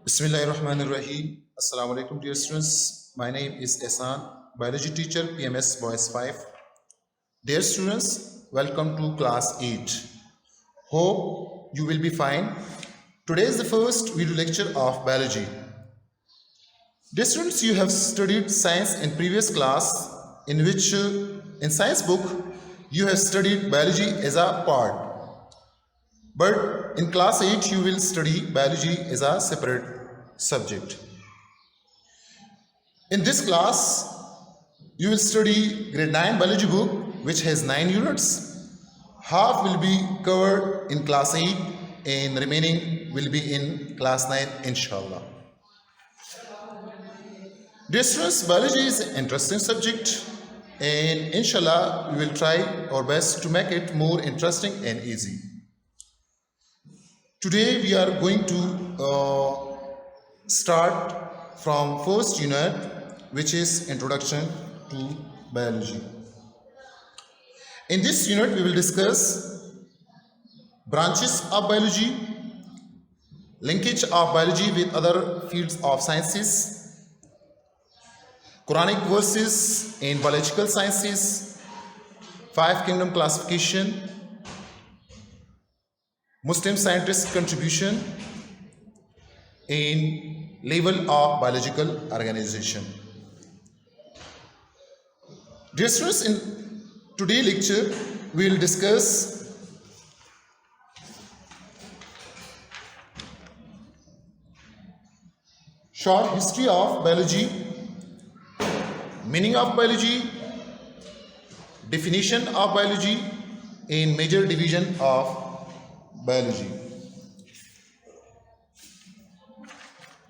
Bismillahirrahmanirrahim. Assalamu alaikum dear students. My name is Ehsan, biology teacher, PMS Boys 5. Dear students, welcome to class 8. Hope you will be fine. Today is the first video lecture of biology. Dear students, you have studied science in previous class in which in science book you have studied biology as a part. But in class 8 you will study biology as a separate subject. In this class you will study grade 9 biology book which has 9 units. Half will be covered in class 8 and remaining will be in class 9 inshallah. Dear students, biology is an interesting subject and inshallah we will try our best to make it more interesting and easy. Today we are going to start from first unit, which is Introduction to Biology. In this unit we will discuss branches of biology, linkage of biology with other fields of sciences, Quranic verses in biological sciences, 5 kingdom classification, Muslim scientists' contribution in level of biological organization. Dear students, in today's lecture we will discuss short history of biology, meaning of biology, definition of biology, and major division of biology.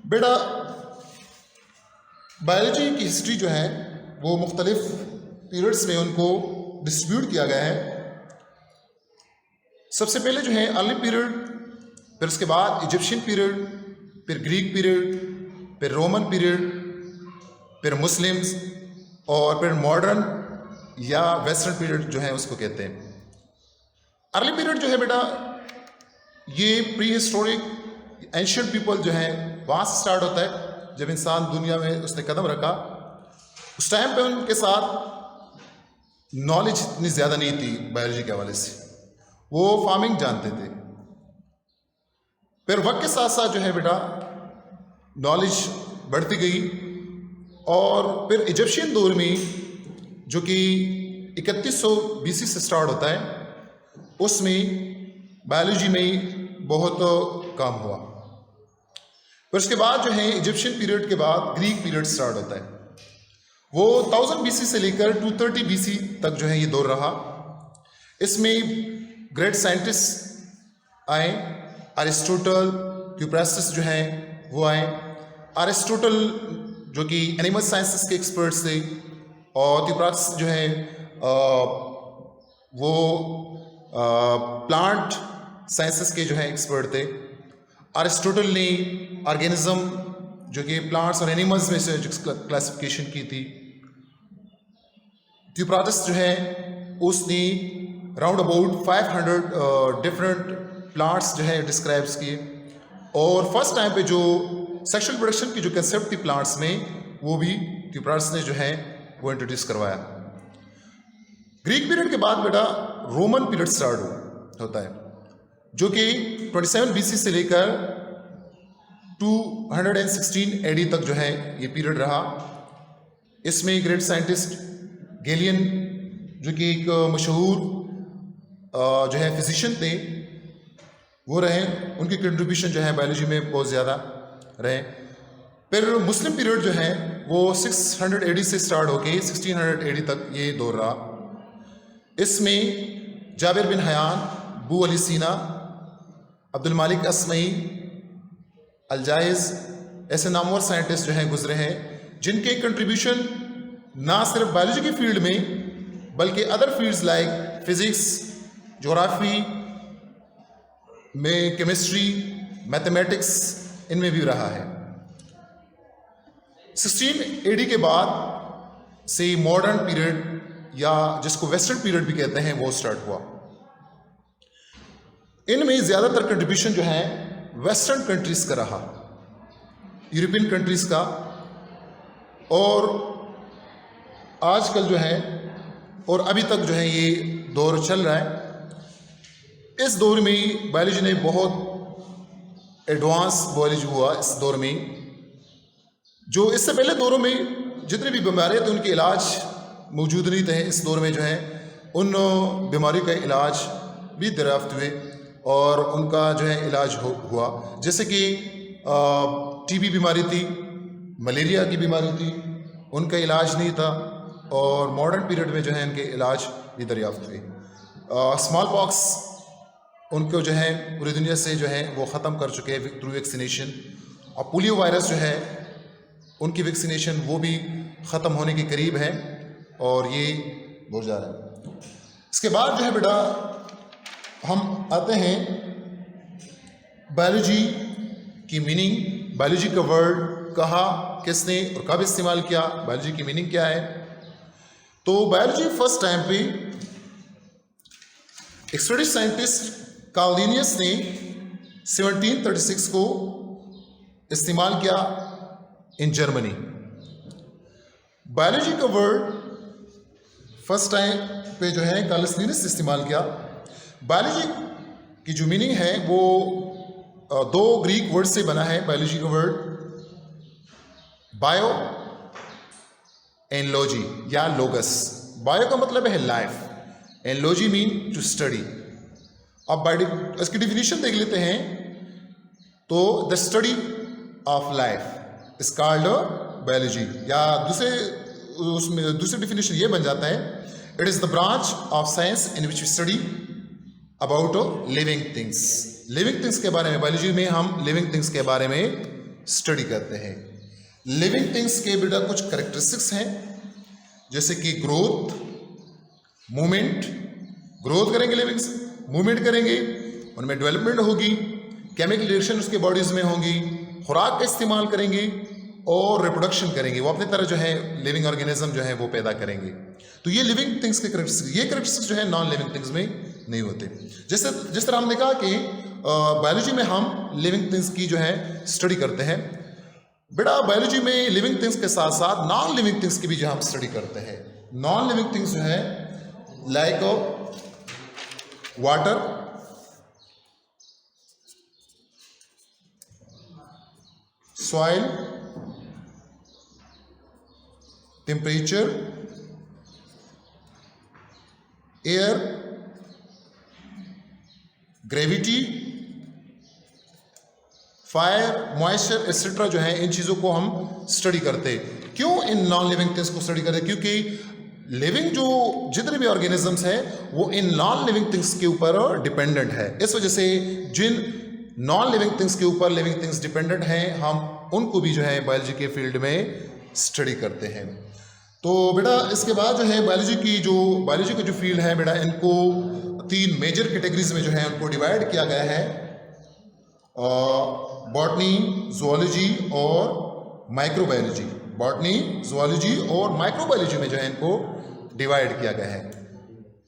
बेटा biology की history जो है वो मुख्तलिफ periods में उनको distribute किया गया है. सबसे पहले जो है अर्ली पीरियड, फिर उसके बाद इजिप्शियन पीरियड, फिर ग्रीक पीरियड, फिर रोमन पीरियड, फिर मुस्लिम्स और फिर मॉडर्न या वेस्टर्न पीरियड जो है उसको कहते हैं. अर्ली पीरियड जो है बेटा ये प्री हिस्टोरिक एंशियंट पीपल जो है वहाँ से स्टार्ट होता है. जब इंसान दुनिया में उसने कदम रखा उस टाइम पे उनके साथ नॉलेज इतनी ज़्यादा नहीं थी बायोलॉजी के हवाले से, वो फार्मिंग जानते थे. फिर वक्त के साथ साथ जो है बेटा नॉलेज बढ़ती गई और फिर इजिप्शियन दौर में जो कि 3100 BC से स्टार्ट होता है उसमें बायोलॉजी में बहुत काम हुआ. फिर उसके बाद जो है इजिप्शियन पीरियड के बाद ग्रीक पीरियड स्टार्ट होता है. वो 1000 BC से लेकर 230 BC तक जो है ये दौर रहा. इसमें ग्रेट साइंटिस्ट आए, अरिस्टोटल, यूप्रास्टस जो है वो आए. अरिस्टोटल जो कि एनिमल साइंसेस के एक्सपर्ट्स थे और यूप्रास्टस जो है वो प्लांट साइंसेस के जो है एक्सपर्ट थे. अरिस्टोटल ने ऑर्गेनिज्म जो कि प्लांट्स और एनिमल्स में से क्लासिफिकेशन की थी. थ्योप्राटस जो है उसने राउंड अबाउट 500 डिफरेंट प्लांट्स जो है डिस्क्राइब्स किए और फर्स्ट टाइम पे जो सेक्सुअल प्रोडक्शन की जो कंसेप्ट थी प्लांट्स में वो भी थ्योप्राटस ने जो है वो इंट्रोड्यूस करवाया. ग्रीक पीरियड के बाद बेटा रोमन पीरियड स्टार्ट होता है जो कि 27 BC से लेकर 216 AD तक जो है ये पीरियड रहा. इसमें ग्रेट साइंटिस्ट गैलियन जो कि एक मशहूर जो है फिजिशियन थे वो रहे. उनकी कंट्रीब्यूशन जो है बायोलॉजी में बहुत ज़्यादा रहे. फिर मुस्लिम पीरियड जो है वो 600 AD से स्टार्ट होके 1600 AD तक ये दौर रहा. इसमें जाबिर बिन हयान, बू अली सीना, अब्दुल मालिक अस्मई, अलजाइज ऐसे नामवर साइंटिस्ट जो हैं गुजरे हैं जिनके कंट्रीब्यूशन ना सिर्फ बायोलॉजी की फील्ड में बल्कि other fields like physics, geography में, केमिस्ट्री, मैथमेटिक्स इनमें भी रहा है. 16 AD के बाद से मॉडर्न पीरियड या जिसको वेस्टर्न पीरियड भी कहते हैं वो स्टार्ट हुआ. इनमें ज़्यादातर कंट्रीब्यूशन जो है वेस्टर्न कंट्रीज़ का रहा. यूरोपियन कंट्रीज़ का, और आजकल जो है और अभी तक जो है ये दौर चल रहा है। इस दौर में बायोलॉजी ने बहुत एडवांस बायोलॉजी हुआ इस दौर में। जो इससे पहले दौरों में जितनी भी बीमारियाँ थे उनके इलाज मौजूद नहीं थे, इस दौर में जो है उन बीमारियों का इलाज भी दरियाफ्त हुए और उनका जो है इलाज हुआ। जैसे कि टीबी बीमारी थी, मलेरिया की बीमारी थी, उनका इलाज नहीं था और मॉडर्न पीरियड में जो है इनके इलाज भी दरियाफ्त हुए। स्मॉल पॉक्स उनको जो है पूरी दुनिया से जो है वो ख़त्म कर चुके हैं थ्रू वैक्सीनेशन, और पोलियो वायरस जो है उनकी वैक्सीनेशन वो भी ख़त्म होने के करीब है और ये हो जा रहा है। इसके बाद जो है बेटा हम आते हैं बायोलॉजी की मीनिंग। बायोलॉजी का वर्ड कहा किसने और कब इस्तेमाल किया, बायोलॉजी की मीनिंग क्या है। तो बायोलॉजी फर्स्ट टाइम पे एक स्वीडिश साइंटिस्ट कार्ल लिनियस ने 1736 को इस्तेमाल किया इन जर्मनी। बायोलॉजी का वर्ड फर्स्ट टाइम पे जो है कार्ल लिनियस ने इस्तेमाल किया। बायोलॉजी की जो मीनिंग है वो दो ग्रीक वर्ड से बना है। बायोलॉजी का वर्ड बायो एंड लॉजी या लोगस। बायो का मतलब है life and logy mean to study. अब इसकी डिफिनीशन देख लेते हैं। तो the study of life is called biology, या दूसरी डिफिनीशन ये बन जाता है, it is the branch of science in which we study about living things. Living things के बारे में, बायोलॉजी में हम लिविंग थिंग्स के बारे में स्टडी करते हैं। लिविंग थिंग्स के बेटा कुछ कैरेक्टरिस्टिक्स हैं, जैसे कि ग्रोथ, मूवमेंट, ग्रोथ करेंगे लिविंग्स, मूवमेंट करेंगे, उनमें डेवलपमेंट होगी, केमिकल रिएक्शन उसके बॉडीज में होंगी, खुराक का इस्तेमाल करेंगे और रिप्रोडक्शन करेंगे। वो अपनी तरह जो है लिविंग ऑर्गेनिज्म जो है वो पैदा करेंगे। तो ये लिविंग थिंग्स के कैरेक्टरिस्टिक्स, ये कैरेक्टरिस्टिक्स जो है नॉन लिविंग थिंग्स में नहीं होते। जिस तरह हमने कहा कि बायोलॉजी में हम लिविंग थिंग्स की जो है स्टडी करते हैं, बेटा बायोलॉजी में लिविंग थिंग्स के साथ साथ नॉन लिविंग थिंग्स की भी जो हम स्टडी करते हैं। नॉन लिविंग थिंग्स जो है like water, soil, temperature, air, gravity, fire, moisture etcetera जो है इन चीज़ों को हम स्टडी करते हैं। क्यों इन नॉन लिविंग थिंग्स को स्टडी करते हैं? क्योंकि लिविंग जो जितने भी ऑर्गेनिजम्स हैं वो इन नॉन लिविंग थिंग्स के ऊपर डिपेंडेंट है। इस वजह से जिन नॉन लिविंग थिंग्स के ऊपर लिविंग थिंग्स डिपेंडेंट हैं, हम उनको भी जो है बायोलॉजी के फील्ड में स्टडी करते हैं। तो बेटा इसके बाद जो है बायोलॉजी का जो फील्ड है बेटा, इनको 3 मेजर कैटेगरीज में जो है उनको डिवाइड किया गया है, बॉटनी, ज़ूलॉजी और माइक्रोबायोलॉजी। बॉटनी, ज़ूलॉजी और माइक्रोबायोलॉजी में जो है इनको डिवाइड किया गया है।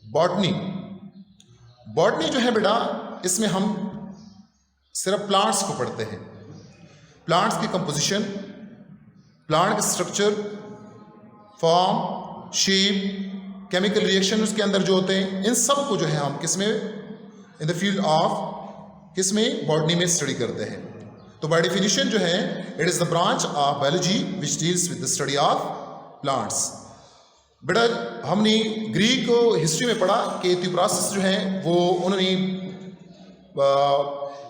बॉटनी जो है बेटा, इसमें हम सिर्फ प्लांट्स को पढ़ते हैं। प्लांट्स की कंपोजिशन, प्लांट के structure, form, shape, chemical reaction उसके अंदर जो होते हैं, इन सब को जो है हम किसमें, इन द फील्ड ऑफ किसमें, बॉटनी में स्टडी करते हैं। तो बाय डेफिनेशन जो है it is the branch of biology which deals with the study of plants. बेटा हमने ग्रीक हिस्ट्री में पढ़ा कि थ्योप्रास्टस जो है वो उन्होंने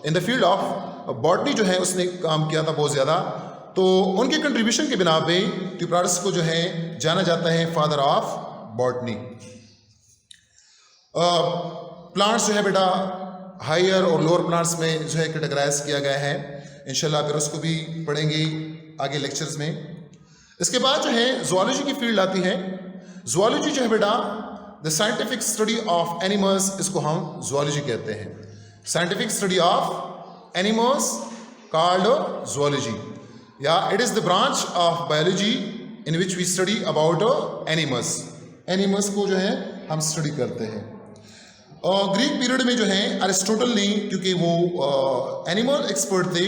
in the field of botany जो है उसने काम किया था बहुत ज़्यादा। तो उनके कंट्रीब्यूशन के बिना पे थ्योप्रास्टस को जो है जाना जाता है फादर ऑफ बॉटनी। प्लांट्स जो है बेटा हायर और लोअर प्लांट्स में जो है कैटेगराइज किया गया है। इंशाल्लाह फिर उसको भी पढ़ेंगे आगे लेक्चर्स में। इसके बाद जो है ज़ूलॉजी की फील्ड आती है। ज़ूलॉजी जो है बेटा the scientific study of animals, इसको हम ज़ूलॉजी कहते हैं। Scientific study of animals called zoology, या it is the branch of biology in which we study about animals. Animals को जो है हम स्टडी करते हैं। और ग्रीक पीरियड में जो है अरिस्टोटल ने, क्योंकि वो एनिमल एक्सपर्ट थे,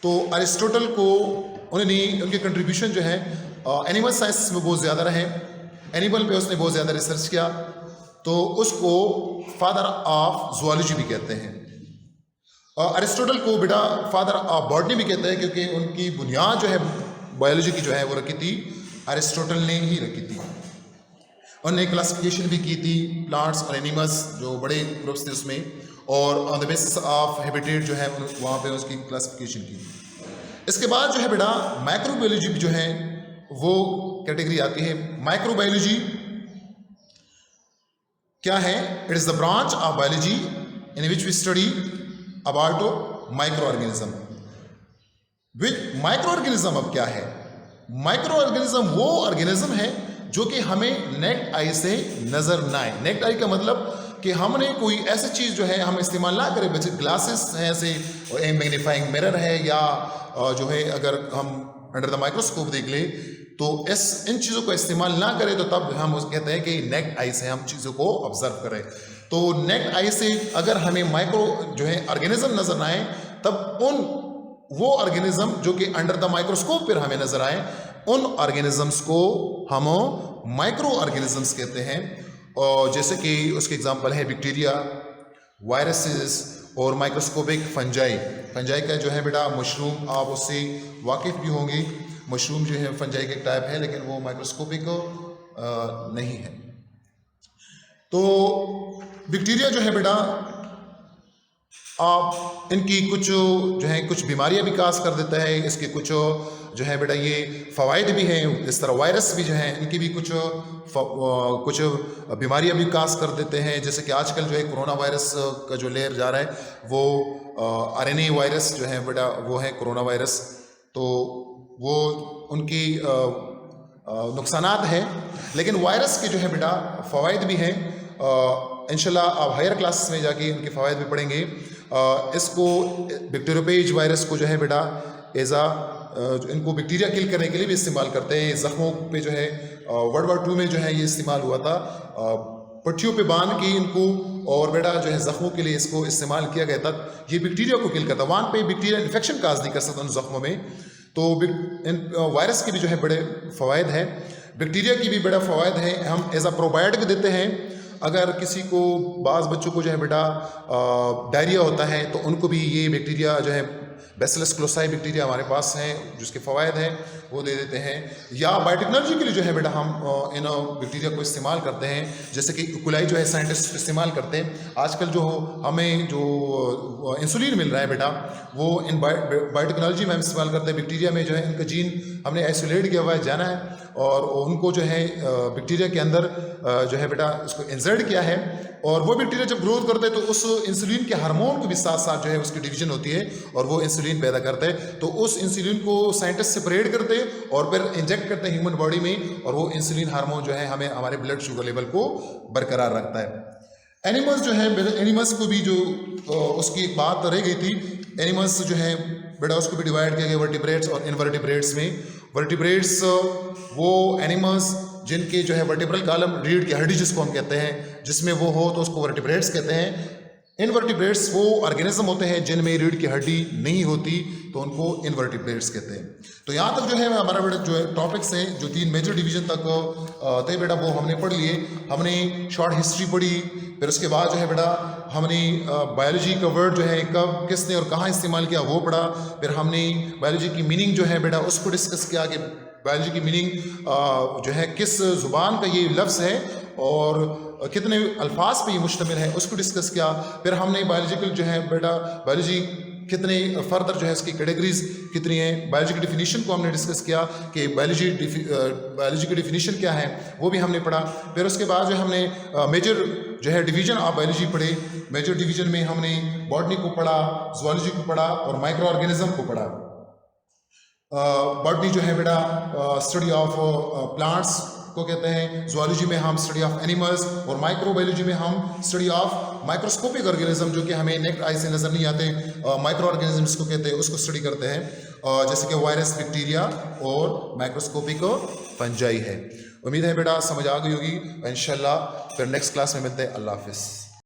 तो अरिस्टोटल को उनके कंट्रीब्यूशन जो है एनिमल साइंस में बहुत ज़्यादा रहे, एनिमल पे उसने बहुत ज़्यादा रिसर्च किया, तो उसको फादर ऑफ जूलॉजी भी कहते हैं। अरिस्टोटल को बेटा फादर ऑफ बॉटनी भी कहते हैं, क्योंकि उनकी बुनियाद जो है बायोलॉजी की जो है वो रखी थी अरिस्टोटल ने ही रखी थी। उन्होंने क्लासिफिकेशन भी की थी प्लांट्स और एनिमल्स, जो बड़े ग्रुप्स थे उसमें, और on the basis of habitat जो है वहाँ पे उसकी क्लासिफिकेशन की। इसके बाद जो है बेटा माइक्रोबायोलॉजी जो है वो कैटेगरी आती है। माइक्रोबायोलॉजी क्या है? It is the branch of biology in which we study about micro organism. Micro organism अब क्या है? माइक्रो ऑर्गेनिज्म वो ऑर्गेनिज्म है जो कि हमें नेक्ड आई से नजर ना आए। नेक्ड आई का मतलब कि हमने कोई ऐसी चीज़ जो है हम इस्तेमाल ना करें, बच्चे ग्लासेस हैं ऐसे, मैग्नीफाइंग मिरर है, या जो है अगर हम अंडर द माइक्रोस्कोप देख ले तो इन चीज़ों को इस्तेमाल ना करें, तो तब हम कहते हैं कि नेक्ड आई से हम चीज़ों को ऑब्जर्व करें। तो नेक्ड आई से अगर हमें माइक्रो जो है ऑर्गेनिज्म नजर ना आए, तब वो ऑर्गेनिज्म जो कि अंडर द माइक्रोस्कोप पर हमें नजर आए, उन ऑर्गेनिजम्स को हम माइक्रो ऑर्गेनिजम्स कहते हैं। और जैसे कि उसके एग्जांपल है बैक्टीरिया, वायरसेस और माइक्रोस्कोपिक फंजाई। फंजाई का जो है बेटा मशरूम, आप उससे वाकिफ भी होंगे। मशरूम जो है फंजाई का एक टाइप है, लेकिन वो माइक्रोस्कोपिक नहीं है। तो बैक्टीरिया जो है बेटा आप इनकी कुछ जो है कुछ बीमारियां भी काज कर देता है, इसके कुछ जो है बेटा ये फ़वाइद भी हैं। इस तरह वायरस भी जो है इनकी भी कुछ बीमारियां भी काज कर देते हैं। जैसे कि आजकल जो है कोरोना वायरस का जो लेयर जा रहा है वो RNA वायरस जो है बेटा वो है कोरोना वायरस। तो वो उनकी नुकसानात हैं, लेकिन वायरस के जो है बेटा फ़वाइद भी हैं। इंशाल्लाह आप हायर क्लासेस में जाके इनके फ़वाइद भी पढ़ेंगे। इसको बैक्टीरियोफेज वायरस को जो है बेटा इनको बैक्टीरिया किल करने के लिए भी इस्तेमाल करते हैं। ज़ख्मों पे जो है World War II में जो है ये इस्तेमाल हुआ था, पट्टियों पे बांध के इनको, और बेटा जो है ज़ख्मों के लिए इसको इस्तेमाल किया गया था। ये बैक्टीरिया को किल करता, वहाँ पे बैक्टीरिया इन्फेक्शन काज नहीं कर सकता उन ज़ख्मों में। तो वायरस के भी जो है बड़े फ़वाइद हैं, बैक्टीरिया की भी बड़ा फ़वाइद है। हम एज अ प्रोबायोटिक देते हैं। अगर किसी को बाज़ बच्चों को जो है बेटा डायरिया होता है, तो उनको भी ये बैक्टीरिया जो है बैसिलस क्लोसाई बैक्टीरिया हमारे पास हैं, जिसके फ़वाइद हैं वो दे देते हैं। या बायोटेक्नोलॉजी के लिए जो है बेटा हम इन बैक्टीरिया को इस्तेमाल करते हैं, जैसे कि इकोलाई जो है साइंटिस्ट इस्तेमाल करते हैं। आजकल जो हमें जो इंसुलिन मिल रहा है बेटा वो इन बायोटेक्नोलॉजी में हम इस्तेमाल करते हैं। बैक्टीरिया में जो है इनका जीन हमने आइसोलेट किया हुआ है, जाना है, और उनको जो है बैक्टीरिया के अंदर जो है बेटा उसको इंसर्ट किया है, और वो बैक्टीरिया जब ग्रोथ करते हैं तो उस इंसुलिन के हार्मोन को भी साथ साथ जो है उसकी डिवीजन होती है और वो इंसुलिन पैदा करते हैं। तो उस इंसुलिन को साइंटिस्ट सेपरेट करते हैं और फिर इंजेक्ट करते हैं ह्यूमन बॉडी में, और वो इंसुलिन हार्मोन जो है हमें हमारे ब्लड शुगर लेवल को बरकरार रखता है। एनिमल्स जो है एनिमल्स को भी जो उसकी एक बात रह गई थी, एनिमल्स जो है बेटा उसको भी डिवाइड किया गया वर्टिब्रेट्स और इनवर्टिब्रेट्स में। वर्टिब्रेट्स वो एनिमल्स जिनके जो है वर्टिब्रल कॉलम, रीढ़ की हड्डी जिसको हम कहते हैं, जिसमें वो हो तो उसको वर्टिब्रेट्स कहते हैं। इनवर्टिब्रेट्स वो ऑर्गेनिज्म होते हैं जिनमें रीढ़ की हड्डी नहीं होती, तो उनको इनवर्टिब्रेट्स कहते हैं। तो यहाँ तक जो है हमारा बेटा जो है टॉपिक्स हैं, जो 3 मेजर डिवीजन तक थे बेटा वो हमने पढ़ लिए। हमने शॉर्ट हिस्ट्री पढ़ी, फिर उसके बाद जो है बेटा हमने बायोलॉजी का वर्ड जो है कब किसने और कहाँ इस्तेमाल किया वो पढ़ा। फिर हमने बायोलॉजी की मीनिंग जो है बेटा उसको डिस्कस किया कि बायोलॉजी की मीनिंग जो है किस ज़ुबान का ये लफ्ज़ है और कितने अल्फाज पे ये मुश्तमिल है, उसको डिस्कस किया। फिर हमने बायोलॉजिकल जो है बेटा बायोलॉजी कितने फर्दर जो है इसकी कैटेगरीज कितनी हैं, बायोलॉजी की डिफिनीशन को हमने डिस्कस किया कि बायोलॉजी की डिफिनीशन क्या है, वो भी हमने पढ़ा। फिर उसके बाद जो हमने मेजर जो है डिवीजन ऑफ बायोलॉजी पढ़े। मेजर डिवीजन में हमने बॉटनी को पढ़ा, जूलॉजी को पढ़ा और माइक्रो ऑर्गेनिज्म को पढ़ा। बॉटनी जो है बेटा स्टडी ऑफ प्लांट्स को कहते हैं, जूलॉजी में हम स्टडी ऑफ एनिमल्स, और माइक्रोबायोलॉजी में हम स्टडी ऑफ माइक्रोस्कोपिक ऑर्गेनिज्म जो कि हमें नेक्ड आई से नज़र नहीं आते, माइक्रो ऑर्गेनिज्म्स को कहते हैं, उसको स्टडी करते हैं, जैसे कि वायरस, बैक्टीरिया और माइक्रोस्कोपिक फंजाई है। उम्मीद है बेटा समझ आ गई होगी। इंशाल्लाह फिर नेक्स्ट क्लास में मिलते हैं। अल्लाह हाफिज़।